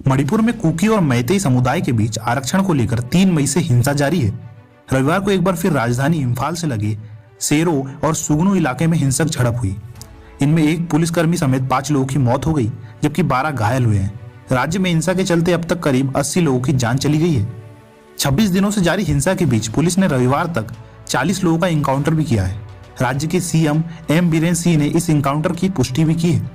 मणिपुर में कुकी और मैतेई समुदाय के बीच आरक्षण को लेकर 3 मई से हिंसा जारी है। रविवार को एक बार फिर राजधानी इम्फाल से लगे सेरो और सुगनू इलाके में हिंसक झड़प हुई। इनमें एक पुलिसकर्मी समेत 5 लोगों की मौत हो गई, जबकि 12 घायल हुए हैं। राज्य में हिंसा के चलते अब तक करीब 80 लोगों की जान चली गई है। 26 दिनों से जारी हिंसा के बीच पुलिस ने रविवार तक 40 लोगों का इनकाउंटर भी किया है। राज्य के सीएम एम बीरेन्द्र सिंह ने इस इनकाउंटर की पुष्टि भी की है।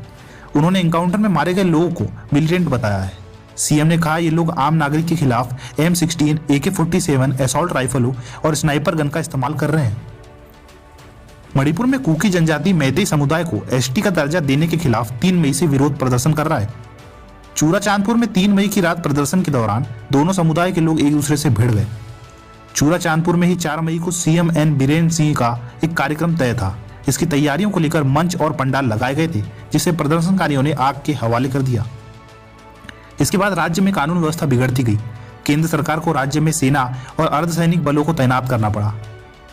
उन्होंने इनकाउंटर में मारे गए लोगों को मिलिटेंट बताया है। सीएम ने कहा ये लोग आम नागरिक के खिलाफ M16, AK-47 असॉल्ट राइफलों और स्नाइपर गन का इस्तेमाल कर रहे हैं। मणिपुर में कुकी जनजाति मैतेई समुदाय को ST का दर्जा देने के खिलाफ 3 मई से विरोध प्रदर्शन कर रहा है। चूराचांदपुर में 3 मई की रात प्रदर्शन के दौरान दोनों समुदाय के लोग एक दूसरे से भिड़ गए। चूराचांदपुर में ही 4 मई को सीएम एन बीरेन्द्र सिंह का एक कार्यक्रम तय था। इसकी तैयारियों को लेकर मंच और पंडाल लगाए गए थे, जिसे प्रदर्शनकारियों ने आग के हवाले कर दिया। इसके बाद राज्य में कानून व्यवस्था बिगड़ती गई। केंद्र सरकार को राज्य में सेना और अर्धसैनिक बलों को तैनात करना पड़ा।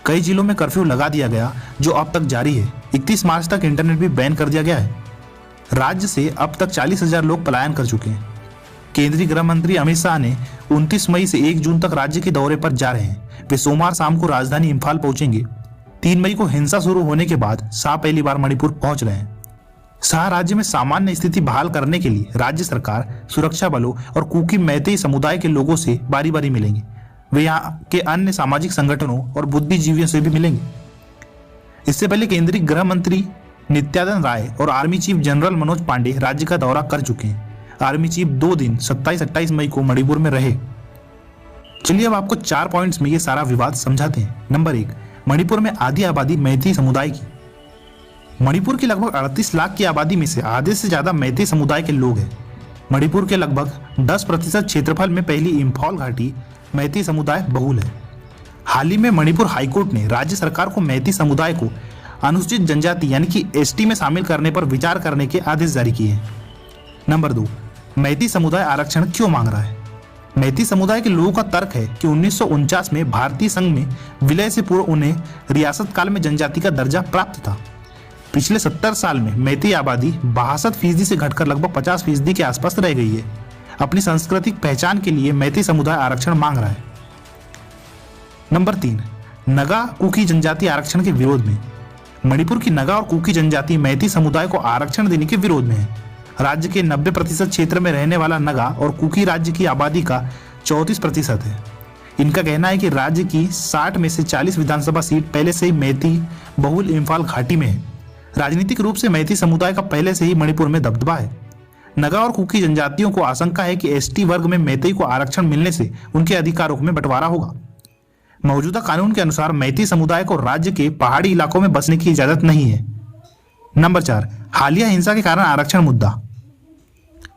कई जिलों में कर्फ्यू लगा दिया गया, जो अब तक जारी है। 31 मार्च तक इंटरनेट भी बैन कर दिया गया है। राज्य से अब तक 40,000 लोग पलायन कर चुके हैं। केंद्रीय गृह मंत्री अमित शाह ने 29 मई से 1 जून तक राज्य के दौरे पर जा रहे हैं। वे सोमवार शाम को राजधानी इम्फाल पहुंचेंगे। 3 मई को हिंसा शुरू होने के बाद शाह पहली बार मणिपुर पहुंच रहे हैं। शाह राज्य में सामान्य स्थिति बहाल करने के लिए राज्य सरकार, सुरक्षा बलों और कुकी मैतेई समुदाय के लोगों से बारी बारी मिलेंगे। वे यहाँ के अन्य सामाजिक संगठनों और बुद्धिजीवियों से भी मिलेंगे। इससे पहले केंद्रीय गृह मंत्री नित्यानंद राय और army chief general Manoj Pande राज्य का दौरा कर चुके हैं। आर्मी चीफ 2 दिन 27-28 मई को मणिपुर में रहे। चलिए अब आपको 4 पॉइंट्स में ये सारा विवाद समझाते हैं। नंबर 1, मणिपुर में आधी आबादी मैतेई समुदाय की। मणिपुर की लगभग 38 लाख की आबादी में से आधे से ज्यादा मैतेई समुदाय के लोग हैं। मणिपुर के लगभग 10% क्षेत्रफल में पहली इम्फाल घाटी मैतेई समुदाय बहुल है। हाल ही में मणिपुर हाईकोर्ट ने राज्य सरकार को मैतेई समुदाय को अनुसूचित जनजाति यानी कि ST में शामिल करने पर विचार करने के आदेश जारी किए हैं। नंबर 2, मैतेई समुदाय आरक्षण क्यों मांग रहा है? मैतेई समुदाय के लोगों का तर्क है कि 1949 में भारतीय संघ में विलय से पूर्व उन्हें रियासत काल में जनजाति का दर्जा प्राप्त था। पिछले 70 साल में मैतेई आबादी 62% से घटकर लगभग 50% के आसपास रह गई है। अपनी सांस्कृतिक पहचान के लिए मैतेई समुदाय आरक्षण मांग रहा है। नंबर 3, नगा कुकी जनजाति आरक्षण के विरोध में। मणिपुर की नगा और कुकी जनजाति मैतेई समुदाय को आरक्षण देने के विरोध में है। राज्य के 90% क्षेत्र में रहने वाला नगा और कुकी राज्य की आबादी का 34% है। इनका कहना है कि राज्य की 60 में से 40 विधानसभा सीट पहले से ही मैतेई बहुल इम्फाल घाटी में है। राजनीतिक रूप से मैतेई समुदाय का पहले से ही मणिपुर में दबदबा है। नगा और कुकी जनजातियों को आशंका है कि ST वर्ग में मैतेई को आरक्षण मिलने से उनके अधिकारों में बंटवारा होगा। मौजूदा कानून के अनुसार मैतेई समुदाय को राज्य के पहाड़ी इलाकों में बसने की इजाजत नहीं है। नंबर 4, हालिया हिंसा के कारण आरक्षण मुद्दा।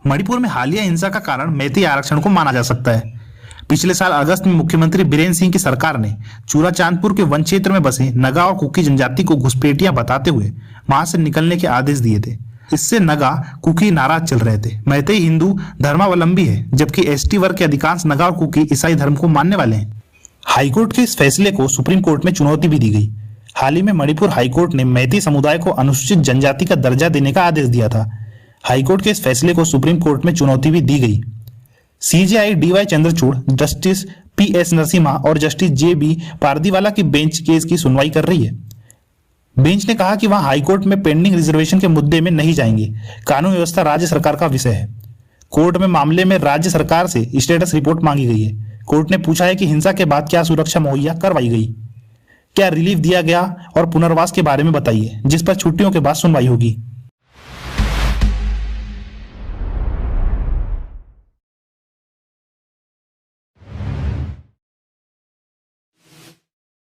मणिपुर में हालिया हिंसा का कारण मैतेई आरक्षण को माना जा सकता है। पिछले साल अगस्त में मुख्यमंत्री बीरेन्द्र सिंह की सरकार ने चूराचांदपुर के वन क्षेत्र में बसे नगा और कुकी जनजाति को घुसपैठियां बताते हुए वहां से निकलने के आदेश दिए थे। इससे नगा कुकी नाराज चल रहे थे। मैतेई हिंदू धर्मावलंबी है, जबकि ST वर्ग के अधिकांश नगा और कुकी ईसाई धर्म को मानने वाले हैं। हाईकोर्ट के इस फैसले को सुप्रीम कोर्ट में चुनौती भी दी गई। हाल ही में मणिपुर हाईकोर्ट ने मैतेई समुदाय को अनुसूचित जनजाति का दर्जा देने का आदेश दिया था। हाईकोर्ट के इस फैसले को सुप्रीम कोर्ट में चुनौती भी दी गई। CJI DY Chandrachud, justice PS Narasimha और जस्टिस JB पारदीवाला की बेंच केस की सुनवाई कर रही है। बेंच ने कहा कि वह हाईकोर्ट में पेंडिंग रिजर्वेशन के मुद्दे में नहीं जाएंगे। कानून व्यवस्था राज्य सरकार का विषय है। कोर्ट में मामले में राज्य सरकार से स्टेटस रिपोर्ट मांगी गई है। कोर्ट ने पूछा है कि हिंसा के बाद क्या सुरक्षा मुहैया करवाई गई, क्या रिलीफ दिया गया और पुनर्वास के बारे में बताइए, जिस पर छुट्टियों के बाद सुनवाई होगी।